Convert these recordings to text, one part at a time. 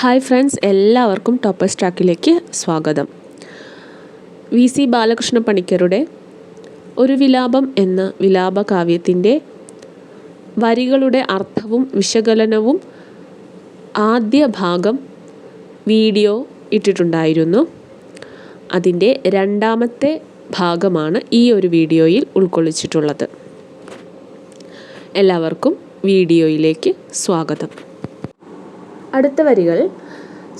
Hi friends, എല്ലാവർക്കും toppers ട്രാക്കിലേക്ക് സ്വാഗതം. VC ബാലകൃഷ്ണ പണിക്കരുടെ ഒരു വിലാപം എന്ന വിലാപകാവ്യത്തിൻ്റെ വരികളുടെ അർത്ഥവും വിശകലനവും ആദ്യ ഭാഗം വീഡിയോ ഇട്ടിട്ടുണ്ടായിരുന്നു. അതിൻ്റെ രണ്ടാമത്തെ ഭാഗമാണ് ഈ ഒരു വീഡിയോയിൽ ഉൾക്കൊള്ളിച്ചിട്ടുള്ളത്. എല്ലാവർക്കും വീഡിയോയിലേക്ക് സ്വാഗതം. അടുത്ത വരികൾ: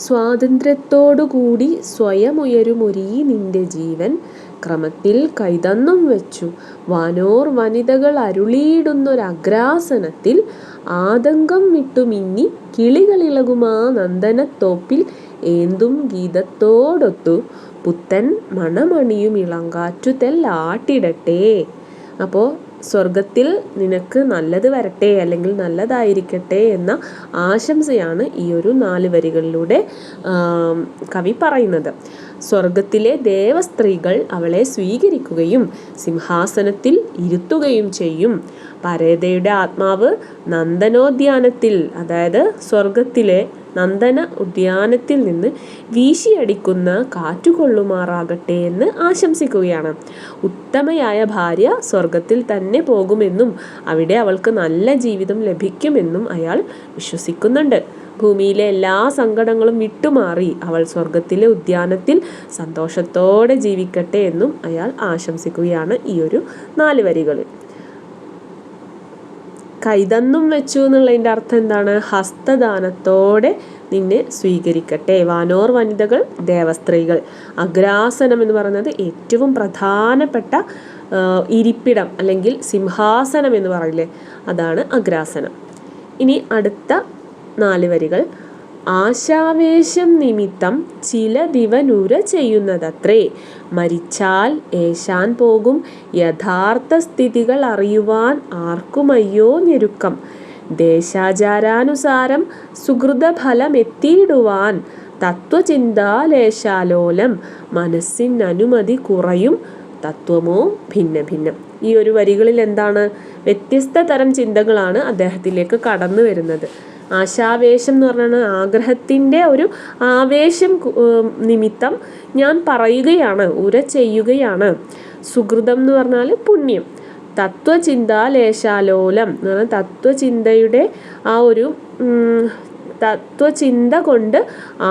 സ്വാതന്ത്ര്യത്തോടുകൂടി സ്വയമുയരുമൊരീ നിന്റെ ജീവൻ ക്രമത്തിൽ കൈതന്നും വെച്ചു വാനോർ വനിതകൾ അരുളിയിടുന്നൊരഗ്രാസനത്തിൽ ആതങ്കം വിട്ടുമിന്നി കിളികളിളകുമാ നന്ദനത്തോപ്പിൽ ഏന്തും ഗീതത്തോടൊത്തു പുത്തൻ മണമണിയും ഇളങ്കാറ്റു തെല്ലാട്ടിടട്ടെ. അപ്പോൾ സ്വർഗത്തിൽ നിനക്ക് നല്ലത് വരട്ടെ, അല്ലെങ്കിൽ നല്ലതായിരിക്കട്ടെ എന്ന ആശംസയാണ് ഈ ഒരു 4 വരികളിലൂടെ കവി പറയുന്നത്. സ്വർഗത്തിലെ ദേവസ്ത്രീകൾ അവളെ സ്വീകരിക്കുകയും സിംഹാസനത്തിൽ ഇരുത്തുകയും ചെയ്യും. പരേതയുടെ ആത്മാവ് നന്ദനോദ്യാനത്തിൽ, അതായത് സ്വർഗത്തിലെ നന്ദന ഉദ്യാനത്തിൽ നിന്ന് വീശിയടിക്കുന്ന കാറ്റുകൊള്ളുമാറാകട്ടെ എന്ന് ആശംസിക്കുകയാണ്. ഉത്തമയായ ഭാര്യ സ്വർഗത്തിൽ തന്നെ പോകുമെന്നും അവിടെ അവൾക്ക് നല്ല ജീവിതം ലഭിക്കുമെന്നും അയാൾ വിശ്വസിക്കുന്നുണ്ട്. ഭൂമിയിലെ എല്ലാ സങ്കടങ്ങളും വിട്ടുമാറി അവൾ സ്വർഗത്തിലെ ഉദ്യാനത്തിൽ സന്തോഷത്തോടെ ജീവിക്കട്ടെ എന്നും അയാൾ ആശംസിക്കുകയാണ് ഈ ഒരു 4 വരികളിൽ. കൈതന്നും വെച്ചു എന്നുള്ളതിൻ്റെ അർത്ഥം എന്താണ്? ഹസ്തദാനത്തോടെ നിന്നെ സ്വീകരിക്കട്ടെ. വാനോർ വനിതകൾ ദേവസ്ത്രീകൾ. അഗ്രാസനം എന്ന് പറയുന്നത് ഏറ്റവും പ്രധാനപ്പെട്ട ഇരിപ്പിടം അല്ലെങ്കിൽ സിംഹാസനം എന്ന് പറയില്ലേ, അതാണ് അഗ്രാസനം. ഇനി അടുത്ത 4 വരികൾ: ആശാവേശം നിമിത്തം ചിലതിവനുര ചെയ്യുന്നതത്രേ മരിച്ചാൽ ഏശാൻ പോകും യഥാർത്ഥ സ്ഥിതികൾ അറിയുവാൻ ആർക്കുമയ്യോ ഞെരുക്കം ദേശാചാരാനുസാരം സുഹൃതഫലമെത്തിയിടുവാൻ തത്വചിന്താലേശാലോലം മനസ്സിനനുമതി കുറയും തത്വമോ ഭിന്ന ഭിന്നം. ഈ ഒരു വരികളിൽ എന്താണ്? വ്യത്യസ്ത തരം ചിന്തകളാണ് അദ്ദേഹത്തിലേക്ക് കടന്നു വരുന്നത്. ആശാവേശം എന്ന് പറഞ്ഞാൽ ആഗ്രഹത്തിൻ്റെ ഒരു ആവേശം നിമിത്തം ഞാൻ പറയുകയാണ്, ഉര ചെയ്യുകയാണ്. സുഹൃതം എന്ന് പറഞ്ഞാൽ പുണ്യം. തത്വചിന്താലേശാലോലം എന്ന് പറഞ്ഞാൽ തത്വചിന്തയുടെ ആ ഒരു തത്വചിന്ത കൊണ്ട്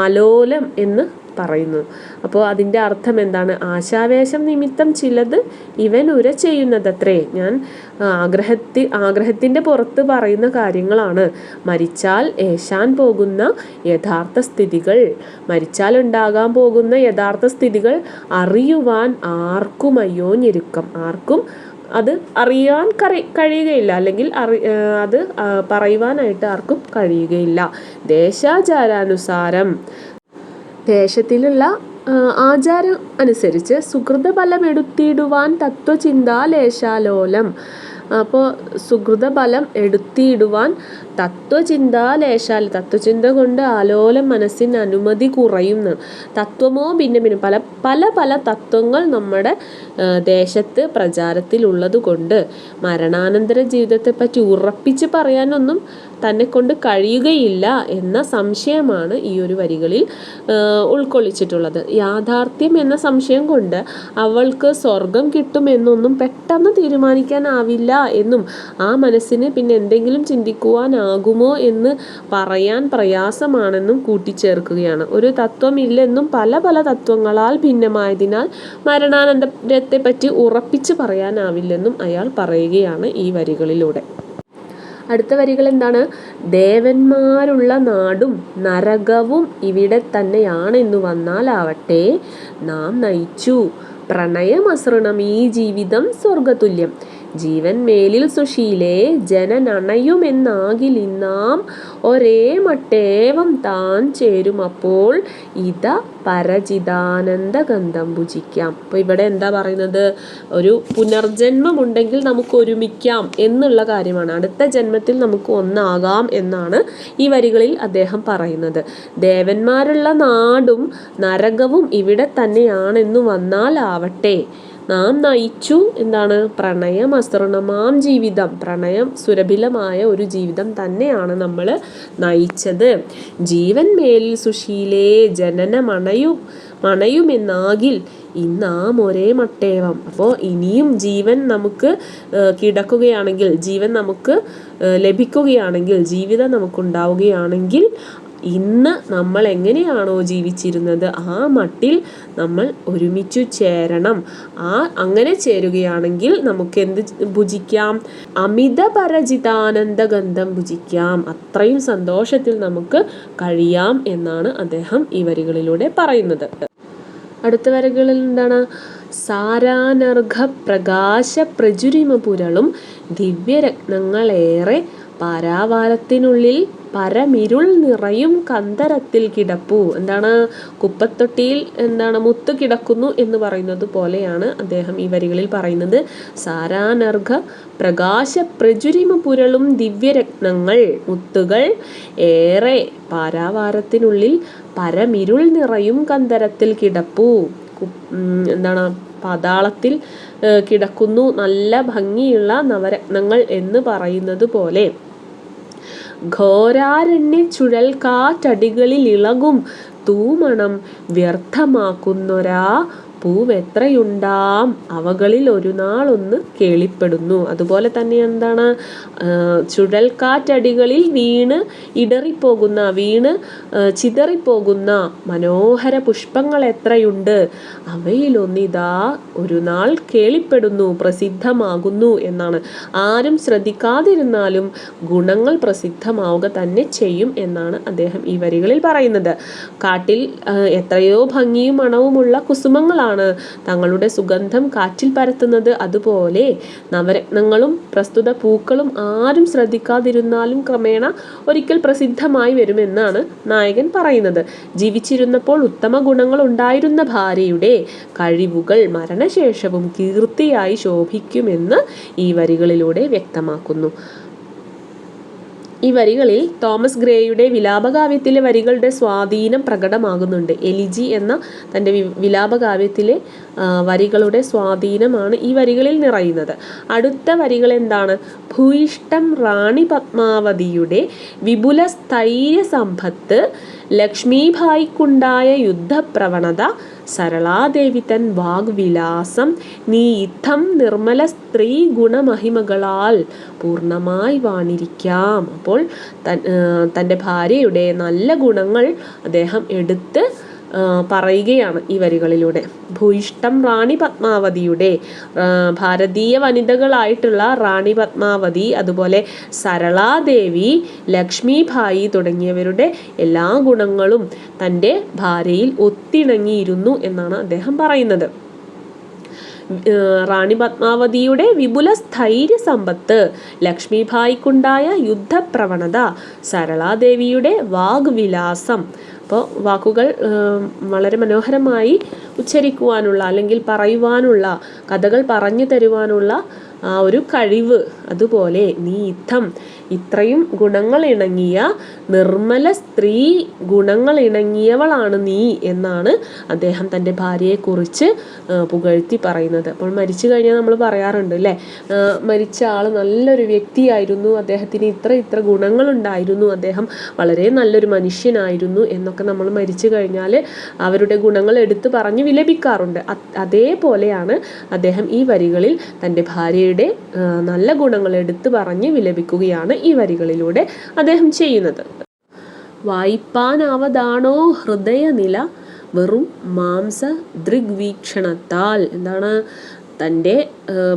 ആലോലം എന്ന് പറയുന്നു. അപ്പോൾ അതിൻ്റെ അർത്ഥം എന്താണ്? ആശാവേശം നിമിത്തം ചിലത് ഇവൻ ഉര ചെയ്യുന്നതത്രേ. ഞാൻ ആഗ്രഹത്തിൻ്റെ പുറത്ത് പറയുന്ന കാര്യങ്ങളാണ്. മരിച്ചാൽ ഏശാൻ പോകുന്ന യഥാർത്ഥ സ്ഥിതികൾ, മരിച്ചാൽ ഉണ്ടാകാൻ പോകുന്ന യഥാർത്ഥ സ്ഥിതികൾ അറിയുവാൻ ആർക്കും അയ്യോ ഞെരുക്കം. ആർക്കും അത് അറിയാൻ കഴിയുകയില്ല, അല്ലെങ്കിൽ അത് പറയുവാനായിട്ട് ആർക്കും കഴിയുകയില്ല. ദേശാചാരാനുസാരം, ദേശത്തിലുള്ള ആചാരം അനുസരിച്ച് സുഹൃതഫലം എടുത്തിടുവാൻ തത്വചിന്താലേശാലോലം. അപ്പോൾ സുഹൃതഫലം എടുത്തിടുവാൻ തത്വചിന്ത കൊണ്ട് ആലോലം മനസ്സിന് അനുമതി കുറയുന്നു. തത്വമോ ഭിന്ന ഭിന്നം. പല തത്വങ്ങൾ നമ്മുടെ ദേശത്ത് പ്രചാരത്തിലുള്ളത് കൊണ്ട് മരണാനന്തര ജീവിതത്തെപ്പറ്റി ഉറപ്പിച്ച് പറയാനൊന്നും തന്നെ കൊണ്ട് കഴിയുകയില്ല എന്ന സംശയമാണ് ഈ ഒരു വരികളിൽ ഉൾക്കൊള്ളിച്ചിട്ടുള്ളത്. യാഥാർത്ഥ്യം എന്ന സംശയം കൊണ്ട് അവൾക്ക് സ്വർഗം കിട്ടുമെന്നൊന്നും പെട്ടെന്ന് തീരുമാനിക്കാനാവില്ല എന്നും ആ മനസ്സിന് പിന്നെ എന്തെങ്കിലും ചിന്തിക്കുവാനാകുമോ എന്ന് പറയാൻ പ്രയാസമാണെന്നും കൂട്ടിച്ചേർക്കുകയാണ്. ഒരു തത്വമില്ലെന്നും പല തത്വങ്ങളാൽ ഭിന്നമായതിനാൽ മരണാനന്തരത്തെ പറ്റി ഉറപ്പിച്ച് പറയാനാവില്ലെന്നും അയാൾ പറയുകയാണ് ഈ വരികളിലൂടെ. അടുത്ത വരികൾ എന്താണ്? ദേവന്മാരുള്ള നാടും നരകവും ഇവിടെ തന്നെയാണെന്നു വന്നാലാവട്ടെ നാം നയിച്ചു പ്രണയമസൃണം ഈ ജീവിതം സ്വർഗതുല്യം ജീവൻ മേലിൽ സുശീലേ ജനനണയുമെന്നാകിലിന്നാം ഒരേ മട്ടേവം താൻ ചേരുമപ്പോൾ ഇത പരചിതാനന്ദ ഗന്ധം ഭുജിക്കാം. അപ്പോൾ ഇവിടെ എന്താ പറയുന്നത്? ഒരു പുനർജന്മം ഉണ്ടെങ്കിൽ നമുക്ക് ഒരുമിക്കാം എന്നുള്ള കാര്യമാണ്. അടുത്ത ജന്മത്തിൽ നമുക്ക് ഒന്നാകാം എന്നാണ് ഈ വരികളിൽ അദ്ദേഹം പറയുന്നത്. ദേവന്മാരുള്ള നാടും നരകവും ഇവിടെ തന്നെയാണെന്നു വന്നാലാവട്ടെ നാം നയിച്ചു എന്താണ് പ്രണയമസൃണമാം ജീവിതം, പ്രണയം സുരഭിലമായ ഒരു ജീവിതം തന്നെയാണ് നമ്മൾ നയിച്ചത്. ജീവൻ മേലിൽ സുശീലേ മണയുമെന്നാകിൽ ഇന്നാം ഒരേ മട്ടേവം. അപ്പോൾ ഇനിയും ജീവൻ നമുക്ക് കിടക്കുകയാണെങ്കിൽ, ജീവൻ നമുക്ക് ലഭിക്കുകയാണെങ്കിൽ, ജീവിതം നമുക്കുണ്ടാവുകയാണെങ്കിൽ ഇന്ന് നമ്മൾ എങ്ങനെയാണോ ജീവിച്ചിരുന്നത് ആ മട്ടിൽ നമ്മൾ ഒരുമിച്ചു ചേരണം. അങ്ങനെ ചേരുകയാണെങ്കിൽ നമുക്ക് എന്ത് ഭുജിക്കാം? അമിത പരജിതാനന്ദഗന്ധം ഭുജിക്കാം. അത്രയും സന്തോഷത്തിൽ നമുക്ക് കഴിയാം എന്നാണ് അദ്ദേഹം ഈ വരികളിലൂടെ പറയുന്നത്. അടുത്ത വരികളിൽ എന്താണ്? സാരാനർഘ പ്രകാശ പ്രചുരിമ പുരളും ദിവ്യരത്നങ്ങളേറെ പാരാവാരത്തിനുള്ളിൽ പരമിരുൾ നിറയും കന്തരത്തിൽ കിടപ്പു. എന്താണ്? കുപ്പത്തൊട്ടിയിൽ എന്താണ് മുത്ത് കിടക്കുന്നു എന്ന് പറയുന്നത് പോലെയാണ് അദ്ദേഹം ഈ വരികളിൽ പറയുന്നത്. സാരാനർഘ പ്രകാശ പ്രചുരിമ പുരളും ദിവ്യരത്നങ്ങൾ, മുത്തുകൾ ഏറെ പാരാവാരത്തിനുള്ളിൽ പരമിരുൾ നിറയും കന്തരത്തിൽ കിടപ്പു. എന്താണ്? പാതാളത്തിൽ കിടക്കുന്നു നല്ല ഭംഗിയുള്ള നവരത്നങ്ങൾ എന്ന് പറയുന്നത് പോലെ ഘോരാരണ്യ ചുഴൽക്കാറ്റടികളിൽ ഇളകും തൂമണം വ്യർത്ഥമാക്കുന്നൊരാ പൂവെത്രയുണ്ടാം അവകളിൽ ഒരു നാളൊന്ന് കേളിപ്പെടുന്നു. അതുപോലെ തന്നെ എന്താണ്? ചുഴൽക്കാറ്റടികളിൽ വീണ് ചിതറിപ്പോകുന്ന മനോഹര പുഷ്പങ്ങൾ എത്രയുണ്ട്, അവയിലൊന്നിതാ ഒരു നാൾ കേളിപ്പെടുന്നു, പ്രസിദ്ധമാകുന്നു എന്നാണ്. ആരും ശ്രദ്ധിക്കാതിരുന്നാലും ഗുണങ്ങൾ പ്രസിദ്ധമാവുക തന്നെ ചെയ്യും എന്നാണ് അദ്ദേഹം ഈ വരികളിൽ പറയുന്നത്. കാട്ടിൽ എത്രയോ ഭംഗിയും മണവുമുള്ള കുസുമങ്ങളാണ് തങ്ങളുടെ സുഗന്ധം കാറ്റിൽ പരത്തുന്നത്. അതുപോലെ നവരത്നങ്ങളും പ്രസ്തുത പൂക്കളും ആരും ശ്രദ്ധിക്കാതിരുന്നാലും ക്രമേണ ഒരിക്കൽ പ്രസിദ്ധമായി വരുമെന്നാണ് നായകൻ പറയുന്നത്. ജീവിച്ചിരുന്നപ്പോൾ ഉത്തമ ഗുണങ്ങൾ ഉണ്ടായിരുന്ന ഭാര്യയുടെ കഴിവുകൾ മരണശേഷവും കീർത്തിയായി ശോഭിക്കുമെന്ന് ഈ വരികളിലൂടെ വ്യക്തമാക്കുന്നു. ഈ വരികളിൽ തോമസ് ഗ്രേയുടെ വിലാപകാവ്യത്തിലെ വരികളുടെ സ്വാധീനം പ്രകടമാകുന്നുണ്ട്. എലിജി എന്ന തൻ്റെ വിലാപകാവ്യത്തിലെ വരികളുടെ സ്വാധീനമാണ് ഈ വരികളിൽ നിറയുന്നത്. അടുത്ത വരികൾ എന്താണ്? ഭൂയിഷ്ടം റാണി പത്മാവതിയുടെ വിപുല സ്ഥൈര്യ സമ്പത്ത്, ലക്ഷ്മീഭായിക്കുണ്ടായ യുദ്ധപ്രവണത, സരളാദേവി തൻ വാഗ്വിലാസം, നീ ഇത്തം നിർമ്മല സ്ത്രീ ഗുണമഹിമകളാൽ പൂർണ്ണമായി വാണിരിക്കാം. അപ്പോൾ തൻ്റെ ഭാര്യയുടെ നല്ല ഗുണങ്ങൾ അദ്ദേഹം എടുത്ത് പറയുകയാണ് ഈ വരികളിലൂടെ. ഭൂയിഷ്ടം റാണി പത്മാവതിയുടെ, ഭാരതീയ വനിതകളായിട്ടുള്ള റാണി പത്മാവതി, അതുപോലെ സരളാദേവി, ലക്ഷ്മീഭായി തുടങ്ങിയവരുടെ എല്ലാ ഗുണങ്ങളും തൻ്റെ ഭാര്യയിൽ ഒത്തിണങ്ങിയിരുന്നു എന്നാണ് അദ്ദേഹം പറയുന്നത്. റാണി പത്മാവതിയുടെ വിപുല സ്ഥൈര്യ സമ്പത്ത്, ലക്ഷ്മീഭായിക്കുണ്ടായ യുദ്ധപ്രവണത, സരളാദേവിയുടെ വാഗ്വിലാസം. അപ്പോൾ വാക്കുകൾ വളരെ മനോഹരമായി ഉച്ചരിക്കുവാനുള്ള അല്ലെങ്കിൽ പറയുവാനുള്ള, കഥകൾ പറഞ്ഞു തരുവാനുള്ള ആ ഒരു കഴിവ്, അതുപോലെ നീ ഇത്രയും ഗുണങ്ങൾ ഇണങ്ങിയ നിർമ്മല സ്ത്രീ ഗുണങ്ങൾ ഇണങ്ങിയവളാണ് നീ എന്നാണ് അദ്ദേഹം തൻ്റെ ഭാര്യയെക്കുറിച്ച് പുകഴ്ത്തി പറയുന്നത്. അപ്പോൾ മരിച്ചു കഴിഞ്ഞാൽ നമ്മൾ പറയാറുണ്ട് അല്ലേ, മരിച്ച ആൾ നല്ലൊരു വ്യക്തിയായിരുന്നു, അദ്ദേഹത്തിന് ഇത്ര ഗുണങ്ങളുണ്ടായിരുന്നു, അദ്ദേഹം വളരെ നല്ലൊരു മനുഷ്യനായിരുന്നു എന്നൊക്കെ നമ്മൾ മരിച്ചു കഴിഞ്ഞാൽ അവരുടെ ഗുണങ്ങൾ എടുത്തു പറഞ്ഞ് വിലപിക്കാറുണ്ട്. അതേപോലെയാണ് അദ്ദേഹം ഈ വരികളിൽ തൻ്റെ ഭാര്യയുടെ നല്ല ഗുണങ്ങൾ എടുത്തു പറഞ്ഞ് വിലപിക്കുകയാണ് ഈ വരികളിലൂടെ അദ്ദേഹം ചെയ്യുന്നത്. വായിപ്പാനാവതാണോ ഹൃദയനില വെറും മാംസ ദൃഗ്വീക്ഷണത്താൽ. എന്താണ്? തൻ്റെ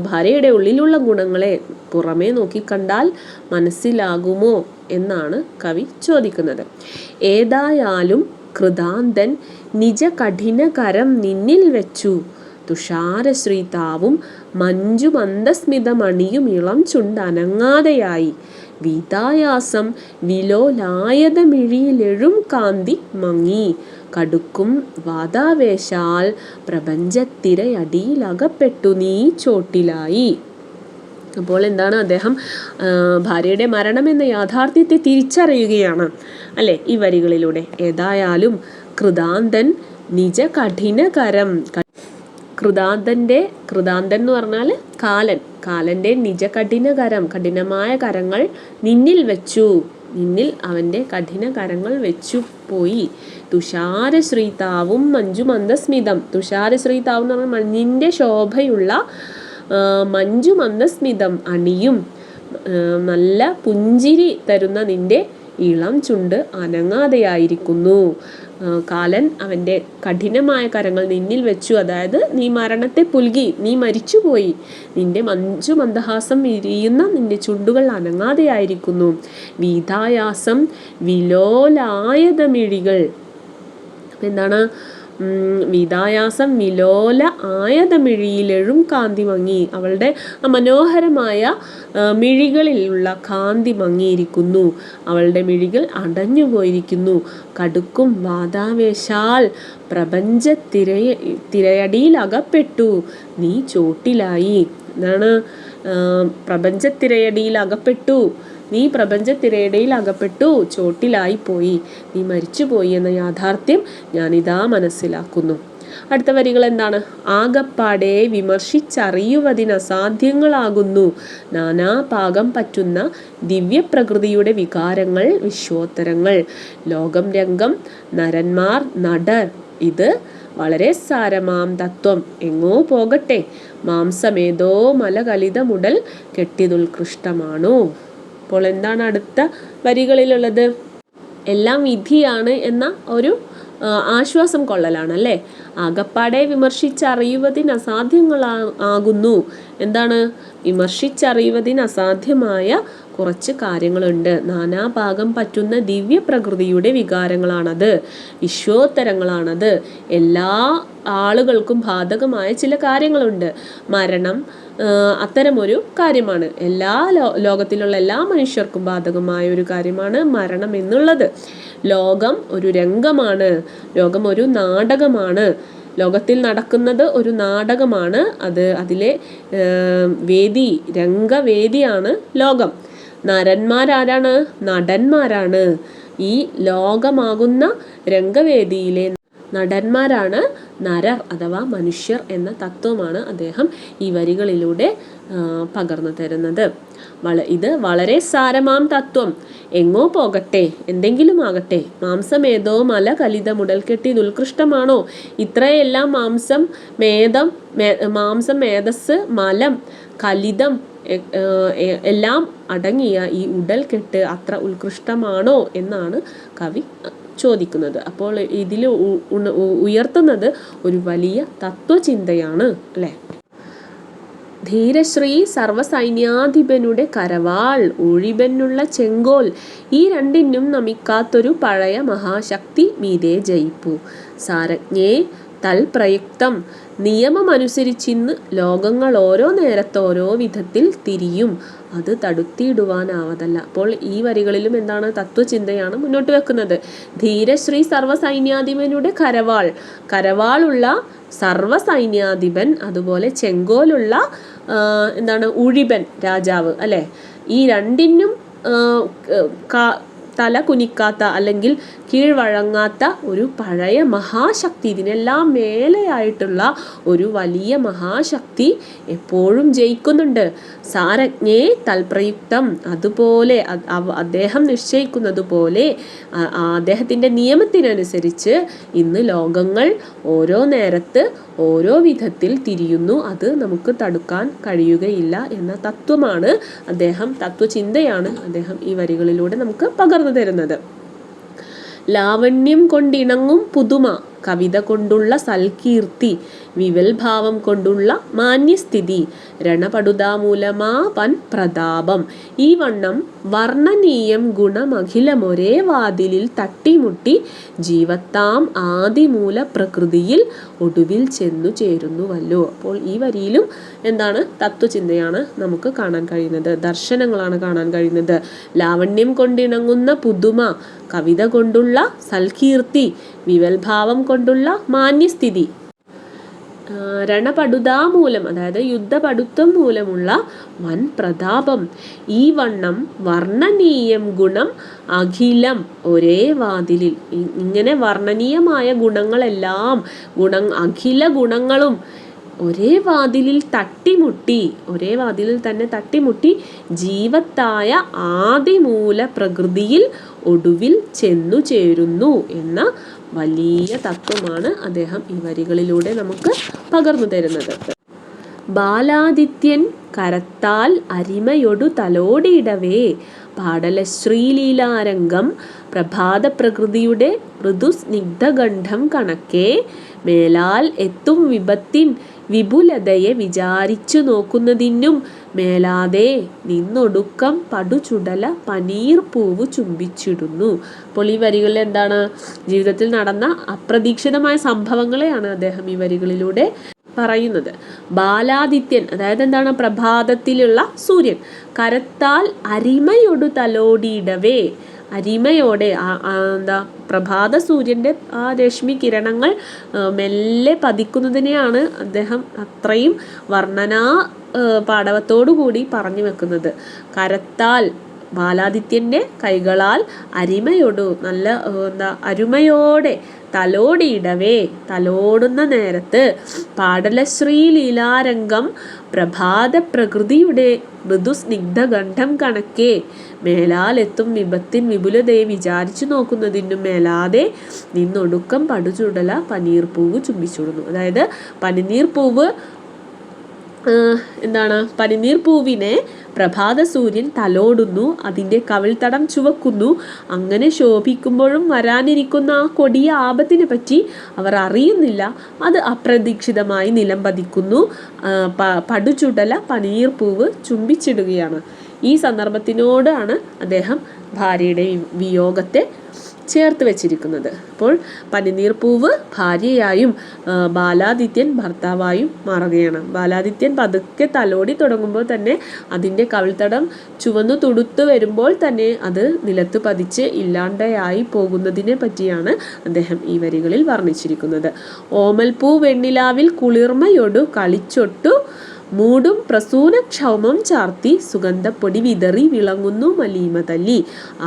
ഭാര്യയുടെ ഉള്ളിലുള്ള ഗുണങ്ങളെ പുറമേ നോക്കിക്കണ്ടാൽ മനസ്സിലാകുമോ എന്നാണ് കവി ചോദിക്കുന്നത്. ഏതായാലും കൃതാന്തൻ നിജ കഠിനകരം നിന്നിൽ വെച്ചു, തുഷാരശ്രീതാവും മഞ്ജു മന്ദസ്മിതമണിയും ഇളം ചുണ്ടനങ്ങാതെയായി, വീതായാസം വിലോലായതമിഴിയിലെഴും കാന്തി മങ്ങി, കടുക്കും വാതാവേശാൽ പ്രപഞ്ചത്തിരയടിയിലകപ്പെട്ടു നീ ചോട്ടിലായി. അപ്പോൾ എന്താണ്? അദ്ദേഹം ഭാര്യയുടെ മരണം എന്ന യാഥാർത്ഥ്യത്തെ തിരിച്ചറിയുകയാണ് അല്ലേ ഈ വരികളിലൂടെ. ഏതായാലും കൃതാന്തൻ നിജ കഠിനകരം കൃതാന്തൻ എന്ന് പറഞ്ഞാൽ കാലൻ്റെ കഠിനമായ കരങ്ങൾ നിന്നിൽ വെച്ചു, നിന്നിൽ അവൻ്റെ കഠിന കരങ്ങൾ വെച്ചു പോയി. തുഷാരശ്രീതാവും മഞ്ജുമന്ദസ്മിതം. തുഷാരശ്രീതാവ് എന്ന് പറഞ്ഞാൽ മഞ്ഞിൻ്റെ ശോഭയുള്ള മഞ്ജുമന്ദസ്മിതം അണിയും നല്ല പുഞ്ചിരി തരുന്ന നിന്റെ ഇളം ചുണ്ട് അനങ്ങാതെയായിരിക്കുന്നു. കാലൻ അവൻ്റെ കഠിനമായ കരങ്ങൾ നിന്നിൽ വെച്ചു, അതായത് നീ മരണത്തെ പുൽകി, നീ മരിച്ചുപോയി, നിന്റെ മഞ്ജുമന്ദഹാസം വിരിയുന്ന നിന്റെ ചുണ്ടുകൾ അനങ്ങാതെയായിരിക്കുന്നു. വീതായാസം വിലോലായതമിഴികൾ. എന്താണ്? വിതായാസം വിലോല ആയതമിഴിയിലെഴും കാന്തി മങ്ങി. അവളുടെ മനോഹരമായ മിഴികളിലുള്ള കാന്തി മങ്ങിയിരിക്കുന്നു. അവളുടെ മിഴികൾ അടഞ്ഞു പോയിരിക്കുന്നു. കടുക്കും വാതാവേശാൽ പ്രപഞ്ച തിരയടിയിൽ അകപ്പെട്ടു നീ ചോട്ടിലായി. എന്താണ്? പ്രപഞ്ചത്തിരയടിയിൽ അകപ്പെട്ടു, നീ പ്രപഞ്ചത്തിരയടിയിൽ അകപ്പെട്ടു, ചോട്ടിലായി പോയി, നീ മരിച്ചുപോയി എന്ന യാഥാർത്ഥ്യം ഞാനിതാ മനസ്സിലാക്കുന്നു. അടുത്ത വരികൾ എന്താണ്? ആകപ്പാടെ വിമർശിച്ചറിയുവതിനസാധ്യങ്ങളാകുന്നു നാനാപാകം പറ്റുന്ന ദിവ്യപ്രകൃതിയുടെ വികാരങ്ങൾ വിശ്വോത്തരങ്ങൾ. ലോകം രംഗം നരന്മാർ നടർ. ഇത് വളരെ സാരമാം തത്വം എങ്ങോ പോകട്ടെ. മാംസമേതോ മലകലിതമുടൽ കെട്ടിതുൽകൃഷ്ടമാണോ. അപ്പോൾ എന്താണ് അടുത്ത വരികളിലുള്ളത്? എല്ലാം വിധിയാണ് എന്ന ഒരു ആശ്വാസം കൊള്ളലാണ് അല്ലേ. ആകപ്പാടെ വിമർശിച്ചറിയുവതിന് അസാധ്യങ്ങളാകുന്നു. എന്താണ്? വിമർശിച്ചറിയുവതിന് അസാധ്യമായ കുറച്ച് കാര്യങ്ങളുണ്ട്. നാനാഭാഗം പറ്റുന്ന ദിവ്യ പ്രകൃതിയുടെ വികാരങ്ങളാണത്, വിശ്വോത്തരങ്ങളാണത്. എല്ലാ ആളുകൾക്കും ബാധകമായ ചില കാര്യങ്ങളുണ്ട്. മരണം അത്തരമൊരു കാര്യമാണ്. ലോകത്തിലുള്ള എല്ലാ മനുഷ്യർക്കും ബാധകമായ ഒരു കാര്യമാണ് മരണം എന്നുള്ളത്. ലോകം ഒരു രംഗമാണ്, ലോകം ഒരു നാടകമാണ്. ലോകത്തിൽ നടക്കുന്നത് ഒരു നാടകമാണ്. അതിലെ രംഗവേദിയാണ് ലോകം. നരന്മാരാരാണ്? നടന്മാരാണ്. ഈ ലോകമാകുന്ന രംഗവേദിയിലെ നടന്മാരാണ് നരർ അഥവാ മനുഷ്യർ എന്ന തത്വമാണ് അദ്ദേഹം ഈ വരികളിലൂടെ പകർന്നു തരുന്നത്. ഇത് വളരെ സാരമാം തത്വം എങ്ങോ പോകട്ടെ, എന്തെങ്കിലും ആകട്ടെ. മാംസമേതോ മല കലിതമുടൽ കെട്ടിതുൽകൃഷ്ടമാണോ. ഇത്രയെല്ലാം മാംസം മേധസ് മലം കലിതം എല്ലാം അടങ്ങിയ ഈ ഉടൽ കെട്ട് അത്ര ഉത്കൃഷ്ടമാണോ എന്നാണ് കവി ചോദിക്കുന്നത്. അപ്പോൾ ഇതിൽ ഉയർത്തുന്നത് ഒരു വലിയ തത്വചിന്തയാണ് അല്ലേ. ധീരശ്രീ സർവസൈന്യാധിപനുടെ കരവാൾ ഒഴിബനുള്ള ചെങ്കോൽ ഈ രണ്ടിനും നമിക്കാത്തൊരു പഴയ മഹാശക്തി മീതെ ജയിപ്പു. സാരജ്ഞേ തൽപ്രയുക്തം നിയമമനുസരിച്ചിന്ന് ലോകങ്ങൾ ഓരോ നേരത്തോരോ വിധത്തിൽ തിരിയും, അത് തടുത്തിടുവാനാവതല്ല. അപ്പോൾ ഈ വരികളിലും എന്താണ്? തത്വചിന്തയാണ് മുന്നോട്ട് വെക്കുന്നത്. ധീരശ്രീ സർവസൈന്യാധിപനുടെ കരവാളുള്ള സർവസൈന്യാധിപൻ, അതുപോലെ ചെങ്കോലുള്ള ഉഴിബൻ രാജാവ് അല്ലെ. ഈ രണ്ടിനും തല കുനിക്കാത്ത അല്ലെങ്കിൽ കീഴ്വഴങ്ങാത്ത ഒരു പഴയ മഹാശക്തി, ഇതിനെല്ലാം മേലെയായിട്ടുള്ള ഒരു വലിയ മഹാശക്തി എപ്പോഴും ജയിക്കുന്നുണ്ട്. സാരജ്ഞേ തൽപ്രയുക്തം, അതുപോലെ അദ്ദേഹം നിശ്ചയിക്കുന്നത് പോലെ അദ്ദേഹത്തിൻ്റെ നിയമത്തിനനുസരിച്ച് ഇന്ന് ലോകങ്ങൾ ഓരോ നേരത്ത് ഓരോ വിധത്തിൽ തിരിയുന്നു, അത് നമുക്ക് തടുക്കാൻ കഴിയുകയില്ല എന്ന തത്വചിന്തയാണ് അദ്ദേഹം ഈ വരികളിലൂടെ നമുക്ക് പകർന്നു തരുന്നത്. ലാവണ്യം കൊണ്ടിണങ്ങും പുതുമ, കവിത കൊണ്ടുള്ള സൽകീർത്തി, വിവൽഭാവം കൊണ്ടുള്ള മാന്യസ്ഥിതി, രണപടുതാമൂലമാ വൻ പ്രതാപം, ഈ വണ്ണം വർണ്ണനീയം ഗുണമഖിലമൊരേ വാതിലിൽ തട്ടിമുട്ടി ജീവത്താം ആദിമൂല പ്രകൃതിയിൽ ഒടുവിൽ ചെന്നു ചേരുന്നുവല്ലോ. അപ്പോൾ ഈ വരിയിലും തത്വചിന്തയാണ് നമുക്ക് കാണാൻ കഴിയുന്നത്, ദർശനങ്ങളാണ് കാണാൻ കഴിയുന്നത്. ലാവണ്യം കൊണ്ടിണങ്ങുന്ന പുതുമ, കവിത കൊണ്ടുള്ള സൽകീർത്തി, വിവൽഭാവം കൊണ്ടുള്ള മാന്യസ്ഥിതി, രണപടുതാമൂലം അതായത് യുദ്ധപടുത്വം മൂലമുള്ള വൻ പ്രതാപം, ഈ വണ്ണം വർണ്ണനീയം ഗുണം അഖിലം ഒരേ വാതിലിൽ. ഇങ്ങനെ വർണ്ണനീയമായ ഗുണങ്ങളെല്ലാം അഖില ഗുണങ്ങളും ഒരേ വാതിലിൽ തന്നെ തട്ടിമുട്ടി ജീവത്തായ ആദിമൂല പ്രകൃതിയിൽ ഒടുവിൽ ചെന്നു ചേരുന്നു എന്ന വലിയ തത്വമാണ് അദ്ദേഹം ഈ വരികളിലൂടെ നമുക്ക് പകർന്നു തരുന്നത്. ബാലാദിത്യൻ കരത്താൽ അരിമയൊടു തലോടിയിടവേ പാടലശ്രീലീലാരംഗം പ്രഭാത പ്രകൃതിയുടെ മൃദുസ്നിഗ്ധഗണ്ഡം കണക്കെ മേലാൽ എത്തും വിപത്തിൻ വിപുലതയെ വിചാരിച്ചു നോക്കുന്നതിനും മേലാതെ നിന്നൊടുക്കം പടുചുടല പനീർ പൂവ് ചുംബിച്ചിടുന്നു. അപ്പോൾ ഈ വരികളിൽ എന്താണ്? ജീവിതത്തിൽ നടന്ന അപ്രതീക്ഷിതമായ സംഭവങ്ങളെയാണ് അദ്ദേഹം ഈ വരികളിലൂടെ പറയുന്നത്. ബാലാദിത്യൻ, അതായത് എന്താണ്? പ്രഭാതത്തിലുള്ള സൂര്യൻ. കരത്താൽ അരിമയൊടു തലോടിയിടവേ, അരിമയോടെ എന്താ പ്രഭാത സൂര്യൻ്റെ ആ രശ്മി കിരണങ്ങൾ മെല്ലെ പതിക്കുന്നതിനെയാണ് അദ്ദേഹം അത്രയും വർണ്ണനാ പാടവത്തോടു കൂടി പറഞ്ഞു വെക്കുന്നത്. കരത്താൽ, ബാലാദിത്യൻ്റെ കൈകളാൽ അരിമയോടു, നല്ല അരുമയോടെ തലോടിയിടവേ, തലോടുന്ന നേരത്ത് പാടലശ്രീലീലാരംഗം പ്രഭാത പ്രകൃതിയുടെ മൃദുസ്നിഗ്ധഗണ്ഡം കണക്കെ മേലാലെത്തും വിപത്തിൻ വിപുലതയെ വിചാരിച്ചു നോക്കുന്നതിനും മേലാതെ നിന്നൊടുക്കം പടുചുടല പനീർപ്പൂവ് ചുംബിച്ചുടുന്നു. അതായത് പനിനീർപ്പൂവ് പനിനീർ പൂവിനെ പ്രഭാത സൂര്യൻ തലോടുന്നു, അതിൻ്റെ കവിൾത്തടം ചുവക്കുന്നു. അങ്ങനെ ശോഭിക്കുമ്പോഴും വരാനിരിക്കുന്ന ആ കൊടിയ ആപത്തിനെ പറ്റി അവർ അറിയുന്നില്ല. അത് അപ്രതീക്ഷിതമായി നിലം പതിക്കുന്നു. പടുചുടല പനീർ പൂവ് ചുംബിച്ചിടുകയാണ്. ഈ സന്ദർഭത്തിനോടാണ് അദ്ദേഹം ഭാര്യയുടെ വിയോഗത്തെ ചേർത്ത് വെച്ചിരിക്കുന്നത്. അപ്പോൾ പനിനീർ പൂവ് ഭാര്യയായും ബാലാദിത്യൻ ഭർത്താവായും മാറുകയാണ്. ബാലാദിത്യൻ പതുക്കെ തലോടി തുടങ്ങുമ്പോൾ തന്നെ അതിൻ്റെ കവിൾത്തടം ചുവന്നു തുടുത്തു വരുമ്പോൾ തന്നെ അത് നിലത്ത് പതിച്ച് ഇല്ലാണ്ടായി പോകുന്നതിനെ പറ്റിയാണ് അദ്ദേഹം ഈ വരികളിൽ വർണ്ണിച്ചിരിക്കുന്നത്. ഓമൽപ്പൂ വെണ്ണിലാവിൽ കുളിർമയൊടു കളിച്ചൊട്ടു മൂടും പ്രസൂന ക്ഷൗമം ചാർത്തി സുഗന്ധപ്പൊടി വിതറി വിളങ്ങുന്നു മലീമ തല്ലി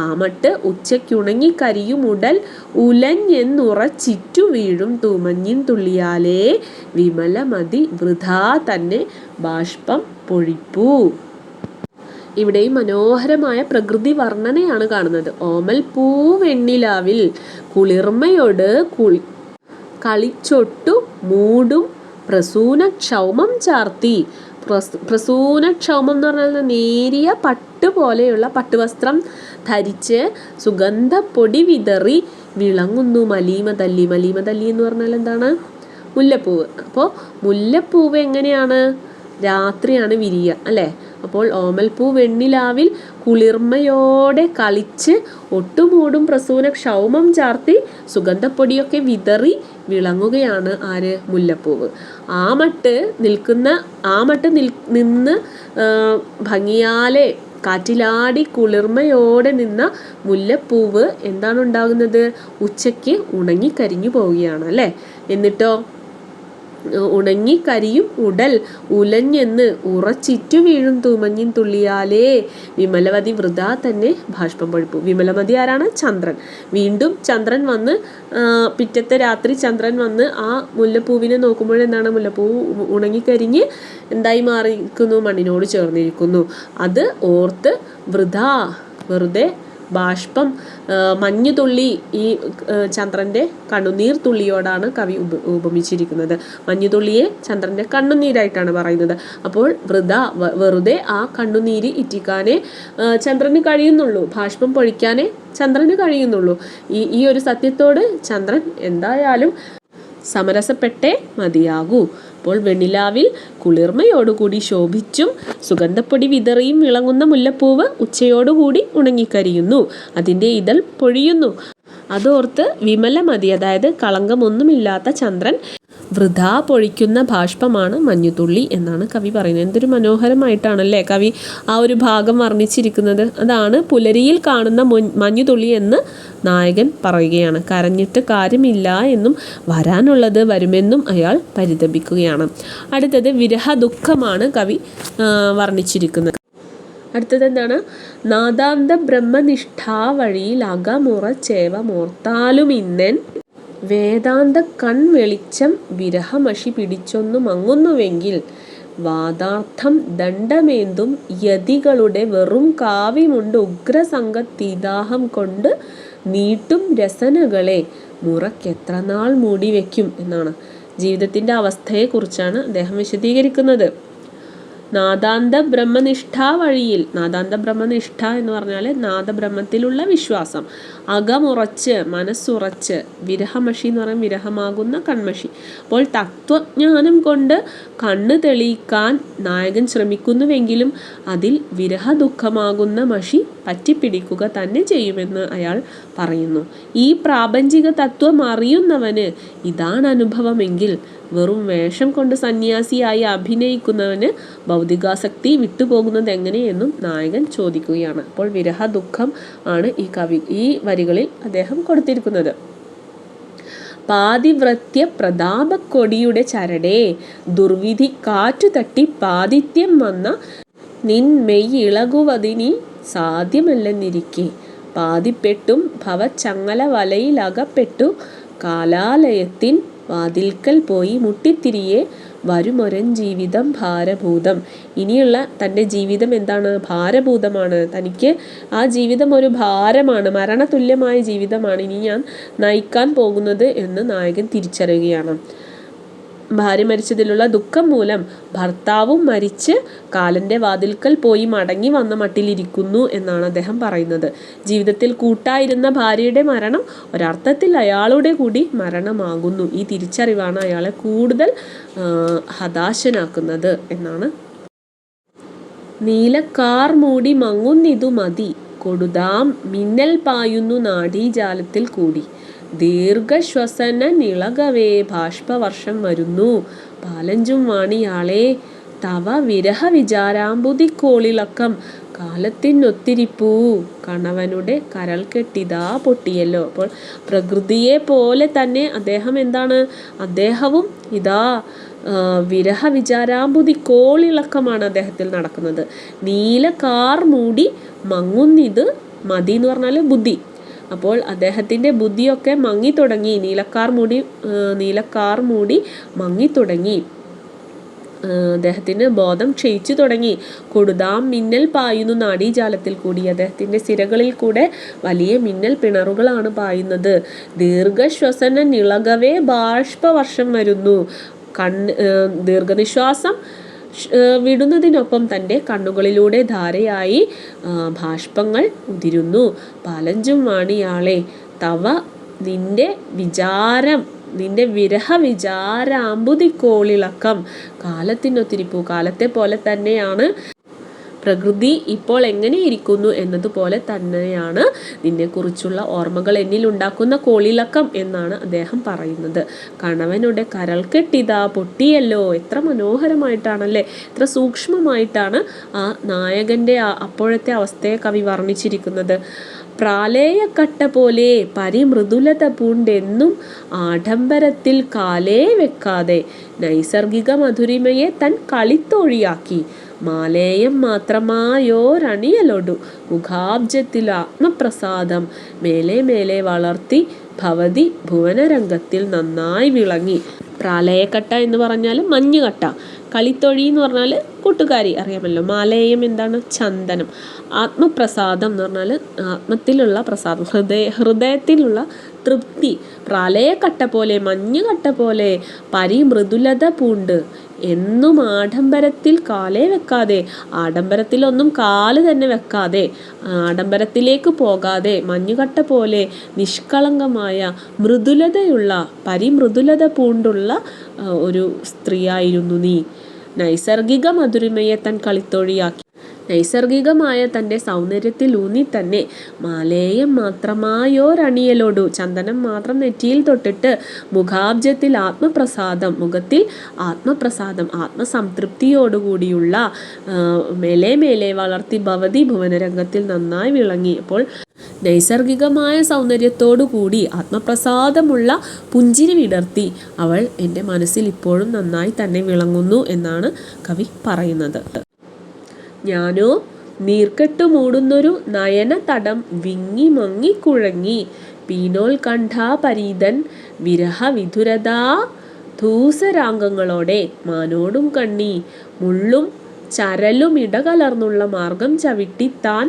ആമട്ട് ഉച്ചയ്ക്കുണങ്ങി കരിയും ഉടൽ ഉലഞ്ഞെന്നുറച്ചിറ്റു വീഴും തൂമഞ്ഞിൻ തുള്ളിയാലേ വിമലമതി വൃഥാ തന്നെ ബാഷ്പം പൊഴിപ്പൂ. ഇവിടെയും മനോഹരമായ പ്രകൃതി വർണ്ണനയാണ് കാണുന്നത്. ഓമൽ പൂവെണ്ണിലാവിൽ കുളിർമയോട് കളിച്ചൊട്ടു മൂടും പ്രസൂന ക്ഷൗമം ചാർത്തി. പ്രസൂന ക്ഷൗമം എന്ന് പറഞ്ഞാൽ നേരിയ പട്ട് പോലെയുള്ള പട്ടുവസ്ത്രം ധരിച്ച് സുഗന്ധപ്പൊടി വിതറി വിളങ്ങുന്നു മലീമ തല്ലി. മലീമ തല്ലി എന്ന് പറഞ്ഞാൽ എന്താണ്? മുല്ലപ്പൂവ്. അപ്പോൾ മുല്ലപ്പൂവ് എങ്ങനെയാണ്? രാത്രിയാണ് വിരിയുക അല്ലേ? അപ്പോൾ ഓമൽപ്പൂ വെണ്ണിലാവിൽ കുളിർമയോടെ കളിച്ച് ഒട്ടുമൂടും പ്രസൂന ക്ഷൗമം ചാർത്തി സുഗന്ധപ്പൊടിയൊക്കെ വിതറി വിളങ്ങുകയാണ് ആര്? മുല്ലപ്പൂവ്. ആമട്ട് നിന്ന് ഭംഗിയാലെ കാറ്റിലാടി കുളിർമയോടെ നിന്ന മുല്ലപ്പൂവ് എന്താണ് ഉണ്ടാകുന്നത്? ഉച്ചയ്ക്ക് ഉണങ്ങിക്കരിഞ്ഞു പോവുകയാണ് അല്ലേ? എന്നിട്ടോ ഉണങ്ങിക്കരിയും ഉടൽ ഉലഞ്ഞെന്ന് ഉറച്ചിറ്റു വീഴും തൂമഞ്ഞിൻ തുള്ളിയാലേ വിമലമതി വൃഥാ തന്നെ ബാഷ്പം പൊഴിപ്പു. വിമലമതി ആരാണ്? ചന്ദ്രൻ. വീണ്ടും ചന്ദ്രൻ വന്ന് പിറ്റത്തെ രാത്രി ചന്ദ്രൻ വന്ന് ആ മുല്ലപ്പൂവിനെ നോക്കുമ്പോഴെന്താണ്? മുല്ലപ്പൂവ് ഉണങ്ങിക്കരിഞ്ഞ് എന്തായി മാറിയിരിക്കുന്നു? മണ്ണിനോട് ചേർന്നിരിക്കുന്നു. അത് ഓർത്ത് വൃഥാ, വെറുതെ ബാഷ്പം, മഞ്ഞുതുള്ളി, ഈ ചന്ദ്രൻ്റെ കണ്ണുനീർ തുള്ളിയോടാണ് കവി ഉപമിച്ചിരിക്കുന്നത്. മഞ്ഞുതുള്ളിയെ ചന്ദ്രൻ്റെ കണ്ണുനീരായിട്ടാണ് പറയുന്നത്. അപ്പോൾ വെറുതെ ആ കണ്ണുനീര് ഇറ്റിക്കാനേ ചന്ദ്രന് കഴിയുന്നുള്ളൂ, ബാഷ്പം പൊഴിക്കാനേ ചന്ദ്രന് കഴിയുന്നുള്ളൂ. ഈ ഒരു സത്യത്തോട് ചന്ദ്രൻ എന്തായാലും സമരസപ്പെട്ടേ മതിയാകൂ. അപ്പോൾ വെണ്ണിലാവിൽ കുളിർമയോടുകൂടി ശോഭിച്ചും സുഗന്ധപ്പൊടി വിതറിയും വിളങ്ങുന്ന മുല്ലപ്പൂവ് ഉച്ചയോടുകൂടി ഉണങ്ങിക്കരിയുന്നു, അതിൻ്റെ ഇതൾ പൊഴിയുന്നു. അതോർത്ത് വിമലമതി, അതായത് കളങ്കമൊന്നുമില്ലാത്ത ചന്ദ്രൻ വൃഥാ പൊഴിക്കുന്ന ബാഷ്പമാണ് മഞ്ഞുതുള്ളി എന്നാണ് കവി പറയുന്നത്. എന്തൊരു മനോഹരമായിട്ടാണല്ലേ കവി ആ ഒരു ഭാഗം വർണ്ണിച്ചിരിക്കുന്നത്. അതാണ് പുലരിയിൽ കാണുന്ന മഞ്ഞുതുള്ളി എന്ന് നായകൻ പറയുകയാണ്. കരഞ്ഞിട്ട് കാര്യമില്ല എന്നും വരാനുള്ളത് വരുമെന്നും അയാൾ പരിതപിക്കുകയാണ്. അടുത്തത് വിരഹ ദുഃഖമാണ് കവി വർണ്ണിച്ചിരിക്കുന്നത്. അടുത്തത് എന്താണ്? നാദാന്ത ബ്രഹ്മനിഷ്ഠാ വഴിയിൽ അകമുറ ചേവ മോർത്താലും ഇന്നൻ വേദാന്ത കൺവെളിച്ചം വിരഹമഷി പിടിച്ചൊന്നു മങ്ങുന്നുവെങ്കിൽ വാദാർത്ഥം ദണ്ഡമേന്തും യതികളുടെ വെറും കാവ്യമുണ്ട് ഉഗ്രസംഗത്തിദാഹം കൊണ്ട് നീട്ടും രസനകളെ മുറക്കെത്ര നാൾ മൂടിവെക്കും എന്നാണ്. ജീവിതത്തിൻ്റെ അവസ്ഥയെക്കുറിച്ചാണ് അദ്ദേഹം വിശദീകരിക്കുന്നത്. നാദാന്ത ബ്രഹ്മനിഷ്ഠ വഴിയിൽ, നാദാന്ത ബ്രഹ്മനിഷ്ഠ എന്ന് പറഞ്ഞാൽ നാദബ്രഹ്മത്തിലുള്ള വിശ്വാസം, അകമുറച്ച് മനസ്സുറച്ച്, വിരഹമഷി എന്ന് പറയുന്നത് വിരഹമാകുന്ന കൺമഷി. അപ്പോൾ തത്വജ്ഞാനം കൊണ്ട് കണ്ണ് തെളിയിക്കാൻ നായകൻ ശ്രമിക്കുന്നുവെങ്കിലും അതിൽ വിരഹദുഃഖമാകുന്ന മഷി പറ്റിപ്പിടിക്കുക തന്നെ ചെയ്യുമെന്ന് അയാൾ പറയുന്നു. ഈ പ്രാപഞ്ചിക തത്വം അറിയുന്നവന് ഇതാണ് അനുഭവമെങ്കിൽ വെറും വേഷം കൊണ്ട് സന്യാസിയായി അഭിനയിക്കുന്നവന് ഭൗതികാസക്തി വിട്ടുപോകുന്നത് എങ്ങനെയെന്നും നായകൻ ചോദിക്കുകയാണ്. അപ്പോൾ വിരഹ ദുഃഖം ആണ് ഈ വരികളിൽ അദ്ദേഹം കൊടുത്തിരിക്കുന്നത്. പാതിവ്രത്യ പ്രതാപക്കൊടിയുടെ ചരടേ, ദുർവിധി കാറ്റു തട്ടി പാതിത്യം വന്ന നിൻ മെയ് ഇളകുവതിനി സാധ്യമല്ലെന്നിരിക്കെ, പാതിപ്പെട്ടും ഭവചങ്ങല വലയിലകപ്പെട്ടു കാലാലയത്തിൻ വാതിൽക്കൽ പോയി മുട്ടിത്തിരിയെ വരുമൊരൻ ജീവിതം ഭാരഭൂതം. ഇനിയുള്ള തൻ്റെ ജീവിതം എന്താണ്? ഭാരഭൂതമാണ്. തനിക്ക് ആ ജീവിതം ഒരു ഭാരമാണ്, മരണതുല്യമായ ജീവിതമാണ് ഇനി ഞാൻ നയിക്കാൻ പോകുന്നത് എന്ന് നായകൻ തിരിച്ചറിയുകയാണ്. ഭാര്യ മരിച്ചതിലുള്ള ദുഃഖം മൂലം ഭർത്താവും മരിച്ച് കാലൻ്റെ വാതിൽക്കൽ പോയി മടങ്ങി വന്ന മട്ടിലിരിക്കുന്നു എന്നാണ് അദ്ദേഹം പറയുന്നത്. ജീവിതത്തിൽ കൂട്ടായിരുന്ന ഭാര്യയുടെ മരണം ഒരർത്ഥത്തിൽ അയാളുടെ കൂടി മരണമാകുന്നു. ഈ തിരിച്ചറിവാണ് അയാളെ കൂടുതൽ ഹതാശനാക്കുന്നത് എന്നാണ്. നീലക്കാർ മൂടി മങ്ങുന്നിതു മതി, കൊടുതാം മിന്നൽ പായുന്നു നാഡീജാലത്തിൽ കൂടി, ദീർഘശ്വസന നിളകവേ ബാഷ്പവർഷം വരുന്നു, പാലഞ്ചും വാണിയാളെ തവ വിരഹ വിചാരാമ്പുതിക്കോളിളക്കം, കാലത്തിനൊത്തിരിപ്പൂ കണവനുടെ കരൾ കെട്ടിതാ പൊട്ടിയല്ലോ. അപ്പോൾ പ്രകൃതിയെ പോലെ തന്നെ അദ്ദേഹം എന്താണ്? അദ്ദേഹവും ഇതാ വിരഹ വിചാരാമ്പുതിക്കോളിളക്കമാണ് അദ്ദേഹത്തിൽ നടക്കുന്നത്. നീലക്കാർ മൂടി മങ്ങുന്നിത് മതി എന്ന് പറഞ്ഞാൽ ബുദ്ധി. അപ്പോൾ അദ്ദേഹത്തിൻ്റെ ബുദ്ധിയൊക്കെ മങ്ങിത്തുടങ്ങി, നീലക്കാർ മൂടി മങ്ങിത്തുടങ്ങി, അദ്ദേഹത്തിന് ബോധം ക്ഷയിച്ചു തുടങ്ങി. കൊടുതാം മിന്നൽ പായുന്നു നാഡീജാലത്തിൽ കൂടി, അദ്ദേഹത്തിൻ്റെ സിരകളിൽ കൂടെ വലിയ മിന്നൽ പിണറുകളാണ് പായുന്നത്. ദീർഘശ്വസന നിളകവേ ബാഷ്പവർഷം വരുന്നു, ദീർഘനിശ്വാസം വിടുന്നതിനൊപ്പം തൻ്റെ കണ്ണുകളിലൂടെ ധാരയായി ബാഷ്പങ്ങൾ ഉതിരുന്നു. പാലഞ്ചും വാണിയാളെ തവ നിന്റെ വിരഹ വിചാരാമ്പുതിക്കോളിളക്കം, കാലത്തിനൊത്തിരിപ്പൂ, കാലത്തെ പോലെ തന്നെയാണ് പ്രകൃതി ഇപ്പോൾ എങ്ങനെ ഇരിക്കുന്നു എന്നതുപോലെ തന്നെയാണ് നിന്നെക്കുറിച്ചുള്ള ഓർമ്മകൾ എന്നിൽ ഉണ്ടാക്കുന്ന കോളിളക്കം എന്നാണ് അദ്ദേഹം പറയുന്നത്. കണവനുടെ കരൾ കെട്ടിതാ പൊട്ടിയല്ലോ. എത്ര മനോഹരമായിട്ടാണല്ലേ, എത്ര സൂക്ഷ്മമായിട്ടാണ് ആ നായകൻ്റെ അപ്പോഴത്തെ അവസ്ഥയെ കവി വർണ്ണിച്ചിരിക്കുന്നത്. പ്രാലേയക്കട്ട പോലെ പരിമൃദുലത പൂണ്ടെന്നും ആഡംബരത്തിൽ കാലേ വെക്കാതെ നൈസർഗിക മധുരിമയെ തൻ കളിത്തോഴിയാക്കി, മാലേയം മാത്രമായോരണിയലൊടു മുഖാബ്ജത്തിൽ ആത്മപ്രസാദം മേലെ മേലെ വളർത്തി ഭവതി ഭുവനരംഗത്തിൽ നന്നായി വിളങ്ങി. പ്രാലയക്കട്ട എന്ന് പറഞ്ഞാൽ മഞ്ഞുകട്ട, കളിത്തൊഴി എന്ന് പറഞ്ഞാൽ കൂട്ടുകാരി, അറിയാമല്ലോ. മാലേയം എന്താണ്? ചന്ദനം. ആത്മപ്രസാദം എന്ന് പറഞ്ഞാൽ ആത്മത്തിലുള്ള പ്രസാദം, ഹൃദയത്തിലുള്ള തൃപ്തി. പ്രാലയക്കട്ട പോലെ, മഞ്ഞുകട്ട പോലെ പരിമൃദുലത പൂണ്ട് എന്നും ആഡംബരത്തിൽ കാലേ വെക്കാതെ, ആഡംബരത്തിലൊന്നും കാല് തന്നെ വെക്കാതെ, ആഡംബരത്തിലേക്ക് പോകാതെ മഞ്ഞുകട്ട പോലെ നിഷ്കളങ്കമായ മൃദുലതയുള്ള പരിമൃദുലത പൂണ്ടുള്ള ഒരു സ്ത്രീയായിരുന്നു നീ. നൈസർഗിക മധുരിമയെ തൻ കളിത്തൊഴിയാക്കി, നൈസർഗികമായ തൻ്റെ സൗന്ദര്യത്തിൽ ഊന്നി തന്നെ മാലേയം മാത്രമായോരണിയലോടു, ചന്ദനം മാത്രം നെറ്റിയിൽ തൊട്ടിട്ട് മുഖാബ്ജത്തിൽ ആത്മപ്രസാദം, മുഖത്തിൽ ആത്മപ്രസാദം, ആത്മസംതൃപ്തിയോടുകൂടിയുള്ള മേലെ മേലെ വളർത്തി ഭവതി ഭുവനരംഗത്തിൽ നന്നായി വിളങ്ങി. അപ്പോൾ നൈസർഗികമായ സൗന്ദര്യത്തോടു കൂടി ആത്മപ്രസാദമുള്ള പുഞ്ചിരി വിടർത്തി അവൾ എൻ്റെ മനസ്സിൽ ഇപ്പോഴും നന്നായി തന്നെ വിളങ്ങുന്നു എന്നാണ് കവി പറയുന്നത്. ഞാനോ നീർക്കെട്ടു മൂടുന്നൊരു നയന തടം വിങ്ങി മങ്ങിക്കുഴങ്ങി, പീനോൽകണ്ഠാപരീതൻ വിരഹവിധുരതാ ധൂസരാംഗങ്ങളോടെ മാനോടും കണ്ണി മുള്ളും ചരലും ഇടകലർന്നുള്ള മാർഗം ചവിട്ടി താൻ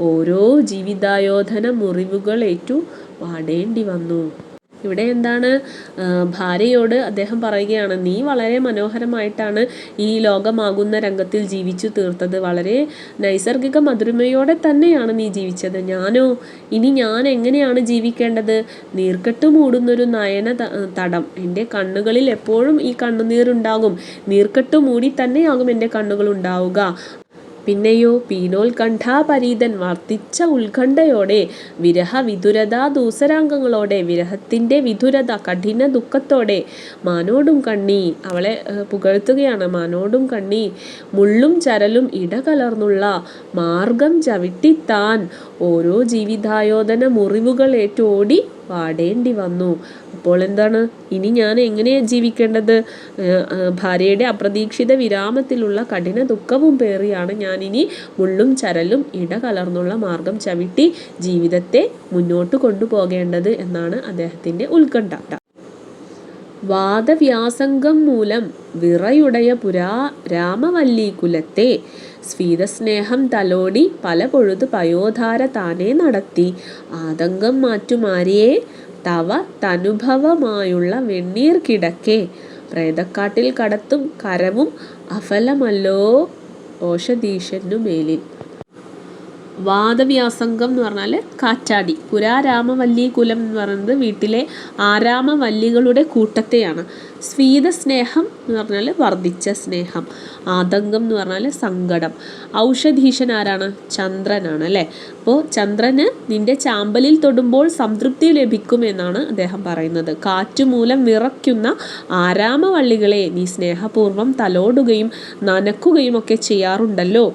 ഓരോ ജീവിതായോധന മുറിവുകളേറ്റു വാടേണ്ടി വന്നു. ഇവിടെ എന്താണ്, ഭാര്യയോട് അദ്ദേഹം പറയുകയാണ്, നീ വളരെ മനോഹരമായിട്ടാണ് ഈ ലോകമാകുന്ന രംഗത്തിൽ ജീവിച്ചു തീർത്തത്. വളരെ നൈസർഗിക മധുരിമയോടെ തന്നെയാണ് നീ ജീവിച്ചത്. ഞാനോ, ഇനി ഞാൻ എങ്ങനെയാണ് ജീവിക്കേണ്ടത്? നീർക്കെട്ട് മൂടുന്നൊരു നയന തടം. എൻ്റെ കണ്ണുകളിൽ എപ്പോഴും ഈ കണ്ണുനീരുണ്ടാകും. നീർക്കെട്ട് മൂടി തന്നെയാകും എൻ്റെ കണ്ണുകൾ ഉണ്ടാവുക. പിന്നെയോ പീനോൽകണ്ഠാപരീതൻ വർദ്ധിച്ച ഉത്കണ്ഠയോടെ വിരഹവിധുരതാ ദൂസരാംഗങ്ങളോടെ, വിരഹത്തിൻ്റെ വിധുരത കഠിന ദുഃഖത്തോടെ, മാനോടും കണ്ണി, അവളെ പുകഴ്ത്തുകയാണ്, മാനോടും കണ്ണി മുള്ളും ചരലും ഇടകലർന്നുള്ള മാർഗം ചവിട്ടിത്താൻ ഓരോ ജീവിതായോധന മുറിവുകളേറ്റോടി വാടേണ്ടി വന്നു. അപ്പോൾ എന്താണ്, ഇനി ഞാൻ എങ്ങനെയാണ് ജീവിക്കേണ്ടത്? ഭാര്യയുടെ അപ്രതീക്ഷിത വിരാമത്തിലുള്ള കഠിന ദുഃഖവും പേറിയാണ് ഞാനിനി മുള്ളും ചരലും ഇടകലർന്നുള്ള മാർഗം ചവിട്ടി ജീവിതത്തെ മുന്നോട്ട് കൊണ്ടുപോകേണ്ടത് എന്നാണ് അദ്ദേഹത്തിൻ്റെ ഉത്കണ്ഠ. വാദവ്യാസംഗം മൂലം വിറയുടയ പുരാ രാമവല്ലി കുലത്തെ സ്ഫീതസ്നേഹം തലോടി പല പൊഴുതു പയോധാര താനേ നടത്തി ആതങ്കം മാറ്റുമാരിയെ തവ തനുഭവമായുള്ള വെണ്ണീർ കിടക്കെ പ്രേതക്കാട്ടിൽ കടത്തും കരവും അഫലമല്ലോ ഓഷധീശനു മേലിൽ. വാദവ്യാസംഗം എന്ന് പറഞ്ഞാൽ കാറ്റാടി. പുരാരാമവല്ലി കുലം എന്ന് പറയുന്നത് വീട്ടിലെ ആരാമവല്ലികളുടെ കൂട്ടത്തെയാണ്. സ്ഫീതസ്നേഹം എന്ന് പറഞ്ഞാൽ വർദ്ധിച്ച സ്നേഹം. ആതങ്കം എന്ന് പറഞ്ഞാൽ സങ്കടം. ഔഷധീശൻ ആരാണ്? ചന്ദ്രനാണ് അല്ലേ. അപ്പോൾ ചന്ദ്രന് നിന്റെ ചാമ്പലിൽ തൊടുമ്പോൾ സംതൃപ്തി ലഭിക്കുമെന്നാണ് അദ്ദേഹം പറയുന്നത്. കാറ്റുമൂലം വിറയ്ക്കുന്ന ആരാമവള്ളികളെ നീ സ്നേഹപൂർവ്വം തലോടുകയും നനക്കുകയും ഒക്കെ ചെയ്യാറുണ്ടല്ലോ.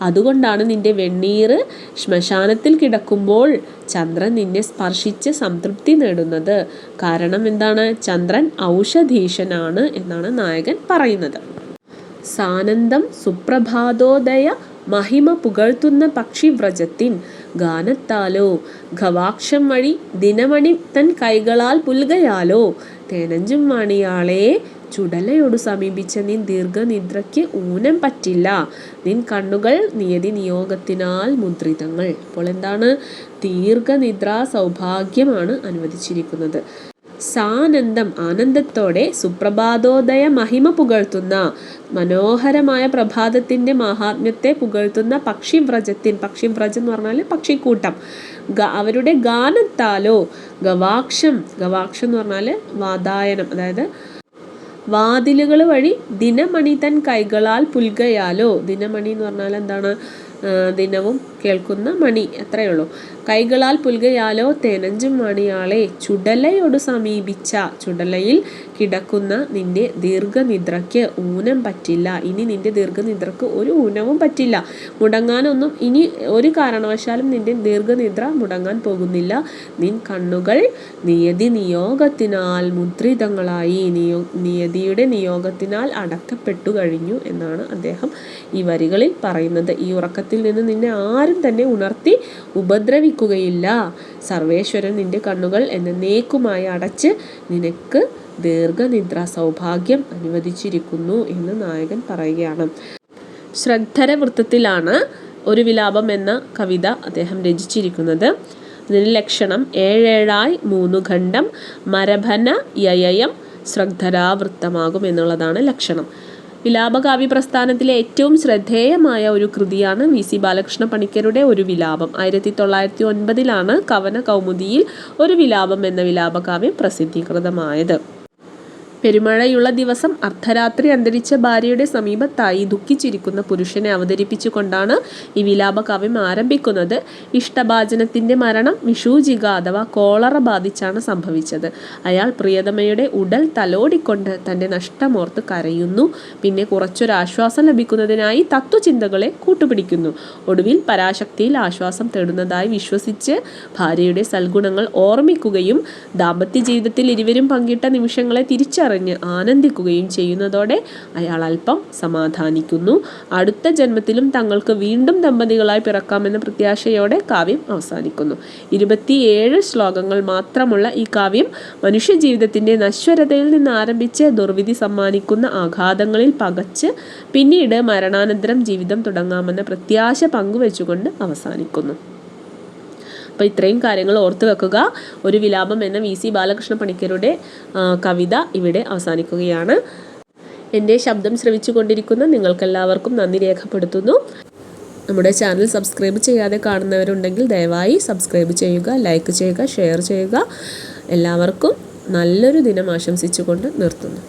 അതുകൊണ്ടാണ് നിന്റെ വെണ്ണീർ ശ്മശാനത്തിൽ കിടക്കുമ്പോൾ ചന്ദ്രൻ നിന്നെ സ്പർശിച്ച് സംതൃപ്തി നേടുന്നത്. കാരണം എന്താണ്? ചന്ദ്രൻ ഔഷധീശനാണ് എന്നാണ് നായകൻ പറയുന്നത്. സാനന്ദം സുപ്രഭാതോദയ മഹിമ പുകഴ്ത്തുന്ന പക്ഷിവ്രജത്തിൻ ഗാനത്താലോ ഗവാക്ഷം വഴി ദിനമണി തൻ കൈകളാൽ പുൽകയാലോ തേനഞ്ചും വാണിയാളെ ചുടലയോട് സമീപിച്ച നിൻ ദീർഘനിദ്രയ്ക്ക് ഊനം പറ്റില്ല. നിൻ കണ്ണുകൾ നിയതി നിയോഗത്തിനാൽ മുദ്രിതങ്ങൾ. അപ്പോൾ എന്താണ്? ദീർഘനിദ്രാ സൗഭാഗ്യമാണ് അനുവദിച്ചിരിക്കുന്നത്. സാനന്ദം ആനന്ദത്തോടെ സുപ്രഭാതോദയ മഹിമ പുകഴ്ത്തുന്ന, മനോഹരമായ പ്രഭാതത്തിൻ്റെ മഹാത്മ്യത്തെ പുകഴ്ത്തുന്ന പക്ഷിവ്രജത്തിൻ, പക്ഷിവ്രജം എന്ന് പറഞ്ഞാൽ പക്ഷിക്കൂട്ടം, അവരുടെ ഗാനത്താലോ ഗവാക്ഷം, ഗവാക്ഷം എന്ന് പറഞ്ഞാൽ വാതായനം, അതായത് വാതിലുകൾ വഴി ദിനമണി തൻ കൈകളാൽ പുൽകയാലോ. ദിനമണി എന്ന് പറഞ്ഞാൽ എന്താണ്? ദിനവും കേൾക്കുന്ന മണി, അത്രയേ ഉള്ളൂ. കൈകളാൽ പുൽകയാലോ തേനഞ്ചും വാണിയാളെ ചുടലയോട് സമീപിച്ച, ചുടലയിൽ കിടക്കുന്ന നിന്റെ ദീർഘനിദ്രയ്ക്ക് ഊനം പറ്റില്ല. ഇനി നിന്റെ ദീർഘനിദ്രക്ക് ഒരു ഊനവും പറ്റില്ല. മുടങ്ങാനൊന്നും ഇനി ഒരു കാരണവശാലും നിന്റെ ദീർഘനിദ്ര മുടങ്ങാൻ പോകുന്നില്ല. നിൻ കണ്ണുകൾ നിയതി നിയോഗത്തിനാൽ മുദ്രിതങ്ങളായി, നിയതിയുടെ നിയോഗത്തിനാൽ അടക്കപ്പെട്ടു കഴിഞ്ഞു എന്നാണ് അദ്ദേഹം ഈ വരികളിൽ പറയുന്നത്. ഈ ഉറക്കത്തിൽ നിന്ന് നിന്നെ ആരും തന്നെ ഉണർത്തി ഉപദ്രവിക്കുകയില്ല. സർവേശ്വരൻ നിന്റെ കണ്ണുകൾ എന്നേക്കുമായി അടച്ച് നിനക്ക് ദീർഘനിദ്രാ സൗഭാഗ്യം അനുവദിച്ചിരിക്കുന്നു എന്ന് നായകൻ പറയുകയാണ്. ശ്രദ്ധര വൃത്തത്തിലാണ് ഒരു വിലാപം എന്ന കവിത അദ്ദേഹം രചിച്ചിരിക്കുന്നത്. ഇതിന് ലക്ഷണം 7 3 ഖണ്ഡം മരഭന യയം ശ്രദ്ധരാവൃത്തമാകും എന്നുള്ളതാണ് ലക്ഷണം. വിലാപകാവ്യ പ്രസ്ഥാനത്തിലെ ഏറ്റവും ശ്രദ്ധേയമായ ഒരു കൃതിയാണ് വി സി ബാലകൃഷ്ണ പണിക്കരുടെ ഒരു വിലാപം. 1909 കവന കൗമുദിയിൽ ഒരു വിലാപം എന്ന വിലാപകാവ്യം പ്രസിദ്ധീകൃതമായത്. പെരുമഴയുള്ള ദിവസം അർദ്ധരാത്രി അന്തരിച്ച ഭാര്യയുടെ സമീപത്തായി ദുഃഖിച്ചിരിക്കുന്ന പുരുഷനെ അവതരിപ്പിച്ചുകൊണ്ടാണ് ഈ വിലാപകാവ്യം ആരംഭിക്കുന്നത്. ഇഷ്ടഭാജനത്തിൻ്റെ മരണം വിഷൂജിക അഥവാ കോളറ ബാധിച്ചാണ് സംഭവിച്ചത്. അയാൾ പ്രിയതമയുടെ ഉടൽ തലോടിക്കൊണ്ട് തൻ്റെ നഷ്ടമോർത്ത് കരയുന്നു. പിന്നെ കുറച്ചൊരാശ്വാസം ലഭിക്കുന്നതിനായി തത്വചിന്തകളെ കൂട്ടുപിടിക്കുന്നു. ഒടുവിൽ പരാശക്തിയിൽ ആശ്വാസം തേടുന്നതായി വിശ്വസിച്ച് ഭാര്യയുടെ സൽഗുണങ്ങൾ ഓർമ്മിക്കുകയും ദാമ്പത്യ ജീവിതത്തിൽ ഇരുവരും പങ്കിട്ട നിമിഷങ്ങളെ തിരിച്ചറിയുകയും കേട്ടറിഞ്ഞ് ആനന്ദിക്കുകയും ചെയ്യുന്നതോടെ അയാൾ അല്പം സമാധാനിക്കുന്നു. അടുത്ത ജന്മത്തിലും തങ്ങൾക്ക് വീണ്ടും ദമ്പതികളായി പിറക്കാമെന്ന പ്രത്യാശയോടെ കാവ്യം അവസാനിക്കുന്നു. 27 ശ്ലോകങ്ങൾ മാത്രമുള്ള ഈ കാവ്യം മനുഷ്യജീവിതത്തിൻ്റെ നശ്വരതയിൽ നിന്ന് ആരംഭിച്ച് ദുർവിധി സമ്മാനിക്കുന്ന ആഘാതങ്ങളിൽ പകച്ച് പിന്നീട് മരണാനന്തരം ജീവിതം തുടങ്ങാമെന്ന പ്രത്യാശ പങ്കുവെച്ചുകൊണ്ട് അവസാനിക്കുന്നു. അപ്പോൾ ഇത്രയും കാര്യങ്ങൾ ഓർത്തു വെക്കുക. ഒരു വിലാപം എന്ന VC ബാലകൃഷ്ണ പണിക്കരുടെ കവിത ഇവിടെ അവസാനിക്കുകയാണ്. എൻ്റെ ശബ്ദം ശ്രവിച്ചു കൊണ്ടിരിക്കുന്ന നിങ്ങൾക്കെല്ലാവർക്കും നന്ദി രേഖപ്പെടുത്തുന്നു. നമ്മുടെ ചാനൽ സബ്സ്ക്രൈബ് ചെയ്യാതെ കാണുന്നവരുണ്ടെങ്കിൽ ദയവായി സബ്സ്ക്രൈബ് ചെയ്യുക, ലൈക്ക് ചെയ്യുക, ഷെയർ ചെയ്യുക. എല്ലാവർക്കും നല്ലൊരു ദിനം ആശംസിച്ചുകൊണ്ട് നിർത്തുന്നു.